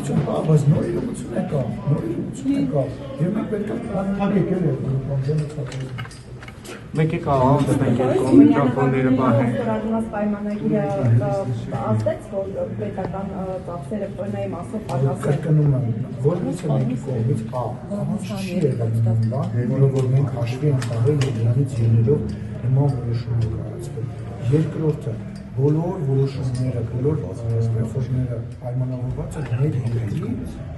իրողություն, բայց նոր իրողություն է կա, եւ մենք պետք է թագեք էլ Մեկ է կարող մենք միկրոֆոնները բահենք։ Ստորագրված պայմանագիրը ազդեց, որ պետական ծախսերը ֆոնայի մասով պակասեն։ Կրկնում եմ, որից է մեկի կողմից չի եղել բան, որը որ մենք հաշվի ենք առել եւ դրանից ելնելով նման որոշում կայացվել։ Երկրորդը բոլոր որոշումները, բոլոր ռեֆորմները պայմանավորված են մեր երկրի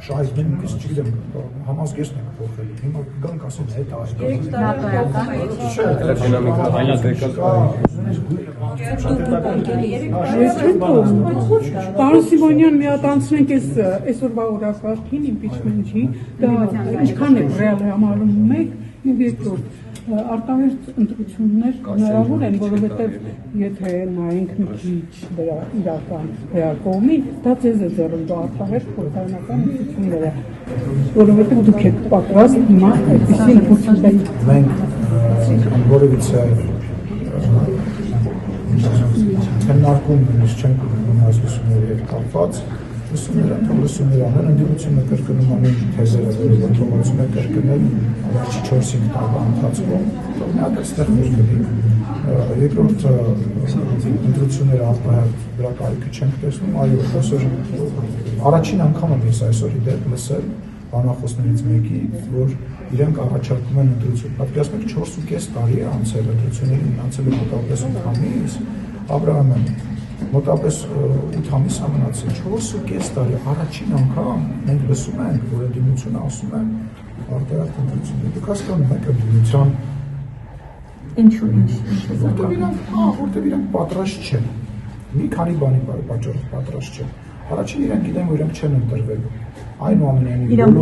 շահերին, չգիտեմ, համազգեստն ենք փոխել, հիմա կգանք ասենք հետ Պարոն Սիմոնյան, մի հատ անցնենք այսօրվա օրակարգին իմպիչմենթի, դա ինչքան է ռեալ համարում մեկ եւ երկրորդ արտահերթ ընտրություններ հնարավոր են, որովհետև եթե նայենք մի քիչ դրա իրական կողմին, դա ձեզ է ձեռնտու արտահերթ խորհրդարանական ընտրությունները, որովհետև դուք եք պատրաստ հիմա այդպիսի ընտրությունների։ Մենք որևիցե քննարկում չենք ունենում այս լուսումների հետ կապված, լուսումները ամեն ընդդիմությունը կրկնում ամեն թեզերը, որը փոխանցում է կրկնել առաջի 4-5 տարվա ընթացքում, մի հատ այստեղ մեր գնի։ Երկրորդ ընտրությունները արտահերթ դրա կարիքը չենք տեսնում, այո, այսօր առաջին անգամ եմ ես այսօր իդեպ լսել բանախոսներից մեկի, որ իրենք առաջարկում են ընտրություն։ Պատկերացնեք 4.5 տարի է անցել ընտրություններին, անցել է մոտավորապես 8 ամիս, Աբրահամյան մոտավորապես 8 ամիս մնացել, 4.5 տարի առաջին անգամ մենք լսում ենք, որ ընդդիմությունը ասում է արտահերթ ընտրություն։ Դուք հասկանում եք ընդդիմության Ինչու՞։ Որտեղ իրանք պատրաստ չեն։ Մի քանի բանի պատճառով պատրաստ չեն։ Առաջին իրենք գիտեն, որ իրենք չեն ընտրվելու։ Այնուամենայնիվ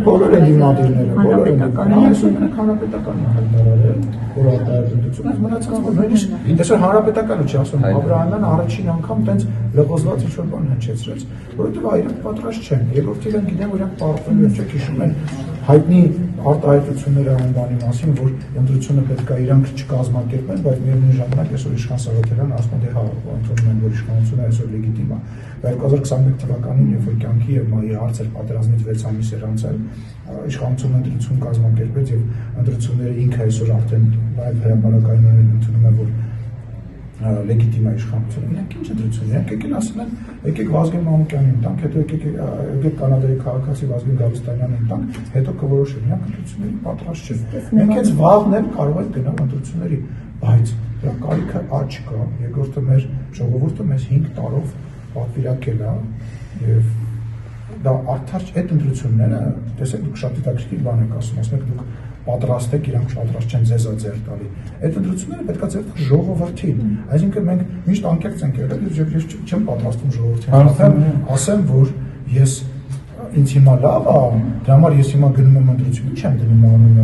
բոլոր ընդդիմադիրները, բոլոր այնսօր հանրապետականն է հայտարարել, որ արտահերթ ընտրություն մնացած որ նույնիսկ այսօր հանրապետականը չի ասում, Աբրահամյանը առաջին անգամ տենց լղոզված ինչ-որ բան հնչեցրեց, որովհետև իրենք պատրաստ չեն։ Երկրորդ իրենք գիտեն, որ իրենք պարտվելու են, չեք հիշում են հայտնի արտահայտությունները այն բանի մասին, որ ընտրությունը պետք է իրանք չկազմակերպեն, բայց միևնույն ժամանակ այսօր Իշխան Սաղաթելյանը ասում է, դե հա, ընդունում են, որ իշխանությունը այսօր լեգիտիմ է։ 2021 թվականին, երբ որ կյանքի եւ մայի հարցեր պատերազմից 6 ամիս էր անցել, իշխանությունը ընտրություն կազմակերպեց եւ ընտրությունները ինքը այսօր արդեն նաև հրապարակայինորեն ընդունում է, որ լեգիտիմ է իշխանությունը։ Իրանք ինչ ընտրություն, իրանք եկել ասում են, եկեք Վազգեն Մանուկյանին տանք, հետո եկեք Կանադայի քաղաքացի Վազգեն Գալստյանյանին տանք, հետո կորոշեն։ Իրանք ընտրությունների պատրաստ չեն։ Մենք հենց վաղն էլ կարող ենք գնալ ընտրությունների, բայց դրա կարիքը չկա։ Երկրորդը մեր ժողովուրդը մեզ 5 տարով պատվիրակել է եւ դա արդար այդ ընտրությունները, տեսեք դուք շատ հետաքրքիր բան եք ասում, ասում եք դուք պատրաստ եք, իրանք պատրաստ չեն ձեզ ձեռ տալի։ Այդ ընտրությունները պետք է ձեռ տալ ժողովրդին։ Այսինքն մենք միշտ անկեղծ ենք եղել, եւ ես չեմ պատրաստվում ժողովրդին ասեմ, որ ես ինձ հիմա լավ է, դրա համար ես հիմա գնում եմ ընտրություն, չեմ գնում անում